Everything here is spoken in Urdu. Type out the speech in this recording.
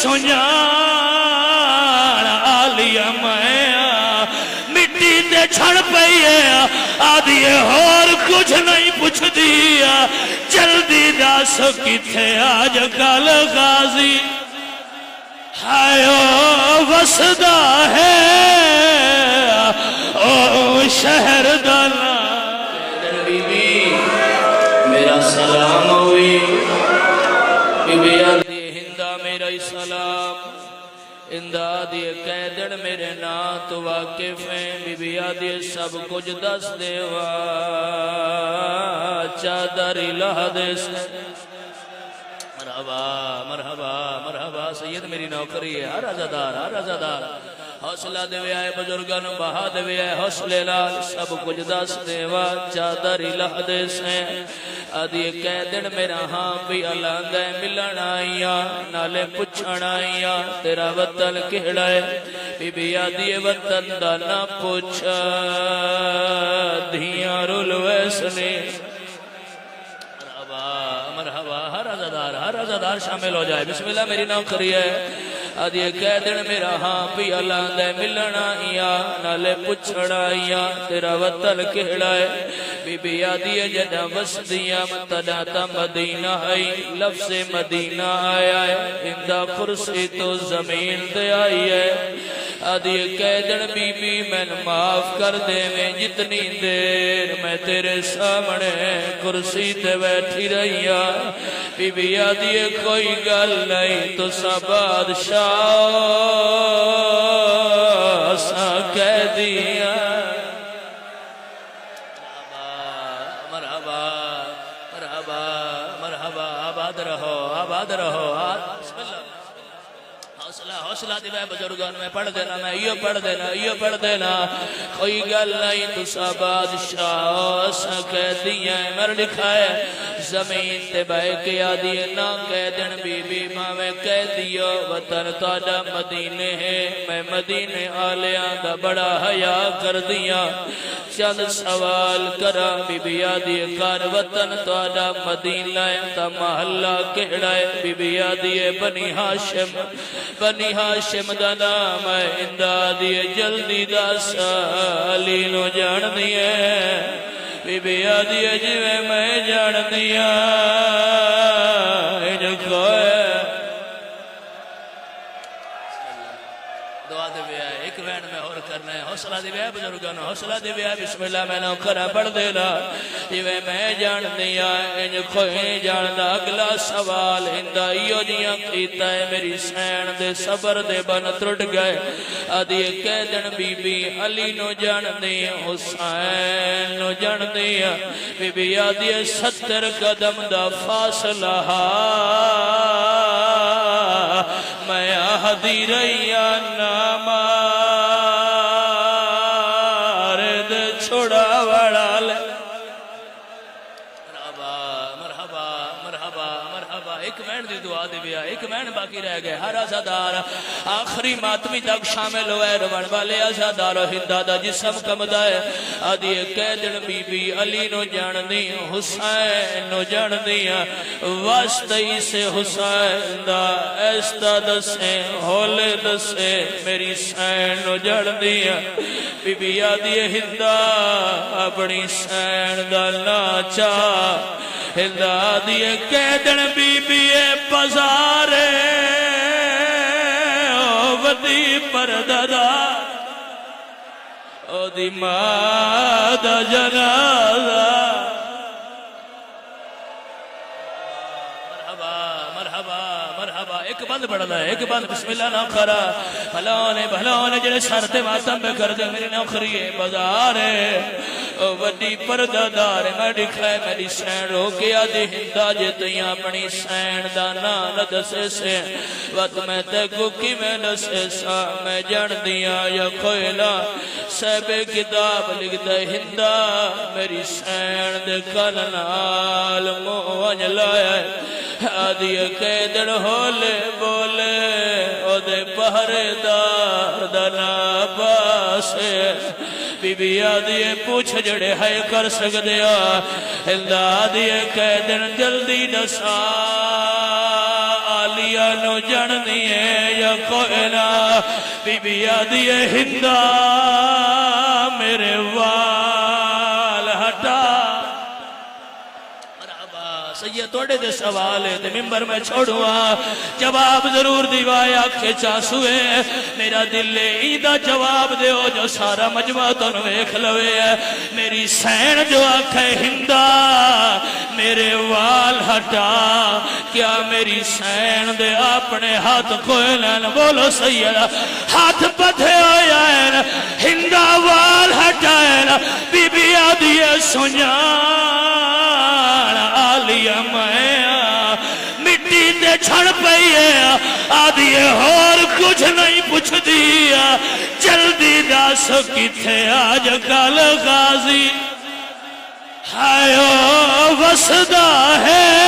سنجان آلیا میں مٹی دے چھڑ پئیے آدھیے اور کچھ نہیں پوچھ دیا جلدی داس کتھے آج کل غازی ہائیو وسدا ہے او شہر دانا بی بی میرا سلام ہوئی بی بی آدھی ہندہ میرا سلام ہندہ دی قیدن میرے نا تو واقف ہیں بی بی آدھی سب کچھ دس دیوا چادر الہ دے سے مرحبا مرحبا مرحبا سید میری نوکری ہے ہر عزادار حوصلہ دے آئے بزرگان بہا دے آئے حوصلے لال سب کچھ دس دیوا چادر الہ دے سے آدھی قیدن میرا ہاں بھی اللہ دے ملن آئیا نالے پچھن آئیا تیرا وطن کہڑا ہے بی بی آدھی وطن دا نہ پوچھا دھیاں رلوے سنے مرحبا ہر عزادار شامل ہو جائے بسم اللہ میری نوکری ہے آدھی قیدن میرا ہاں بھی اللہ دے ملن آئیا نالے پچھڑ آئیا تیرا وطن کہڑا ہے بی بی آدھی جدہ وسدیاں متنا تا مدینہ آئی لفظ مدینہ آیا ہے اندہ خرسی تو زمین دے آئی ہے آدھی قیدن بی بی میں معاف کر دے میں جتنی دیر میں تیرے سامنے کرسی تے بیٹھی رہیا بی بی آدھی کوئی گل نہیں تو سا بادشاہ سا کہہ دیا مرحبا مرحبا مرحبا آباد رہو بسم اللہ حوصلہ دیوائے بزرگان میں پڑھ دینا میں یہ پڑھ دینا کوئی گل نہیں تو سا بادشاہ سا کہہ دیا ہے مر لکھا ہے زمین تے بائے کے آدھی نہ کہہ دن بی بی ماں میں کہہ دیا وطن تاڑا مدینے ہے میں مدینے آلیاں دا بڑا حیا کر دیا چند سوال کرا بی بی آدھی کار وطن تاڑا مدینہ تا محلہ کہڑا ہے بی بی آدھی بنی ہاشم دا نام ہے اندہ آدھی جلدی دا سالی نو جان دیئے بی بی آدھی جوے میں جان دیا جو کوئے دعا دے بیا ایک وین میں اور کرنا ہے حوصلہ دے بیا بزرگان حوصلہ دے بیا بسم اللہ میں نو کرا پڑھ دینا جوے میں جان دیا جو کوئے جان دا اگلا سوال ہندہ ایو جیاں کیتا ہے میری سین دے صبر دے بن ترٹ گئے آدھی قیدن بی بی علی نو جان دیا حسین نو جان دیا بی بی آدھی 70 قدم دا فاصلہ میں آدھی رہیا نامارد چھوڑا وڑا لے مرحبا ایک مین دی دعا دی بیا ایک مین باقی رہ گئے ہر عزادار آخری ماتمی تک شامل ہوئے روان والے عزادار ہندہ دا جسم کم دائے آدھی قیدن بی بی علی نو جان دی حسین نو جان دیا واسطی سے حسین دا ایستا دسے ہولے دسے میری سین نو جان دیا بی بی آدھی ہندہ اپنی سین دا ناچا ہندہ دیئے قیدن بی بی بازارے ودی پرددا او دی مادہ جنازہ مرحبا ایک بند پڑھنا ہے ایک بند بسم اللہ نام خرا بھلانے جڑے شرط ماتم میں کر دے میری نوکری ہے بازار ہے وڈی پردہ دار میں دکھائے میری سین رو گیا دی ہندہ جتیاں اپنی سین دانا ندسے سے وقت میں تکو کی میں نسے سا میں جان دیا یا کوئلہ سیب کتاب لکھ دے ہندہ میری سین دے کلنال موج لائے آدھی قیدن ہولے بولے او دے پہرے دار دنا پاسے بی بی آدھی پوچھ جڑے ہے کر سکدیا ہندہ آدھی قیدن جلدی نسا آلیا نو جڑنی ہے یا کوئی نہ بی بی آدھی ہے ہندا میرے وال ہٹا سید توڑے دے سوال ہے تے ممبر میں چھوڑوا جواب ضرور دیوائے آنکھیں چاسوئے میرا دل ایدہ جواب دے ہو جو سارا مجمع تو نویکھ لوے میری سین جو آنکھیں ہندہ میرے وال ہٹا کیا میری سین دے اپنے ہاتھ کوئے لین بولو سیدہ ہاتھ پتھے ہوئے ہندہ وال ہٹائے بی بی آدھیے سنیاں آلیا میں مٹی تے چھڑ پئیے آدھیے اور کچھ نہیں پوچھ دیا جلدی داس کتھے آج کل غازی ہائے وسدا ہے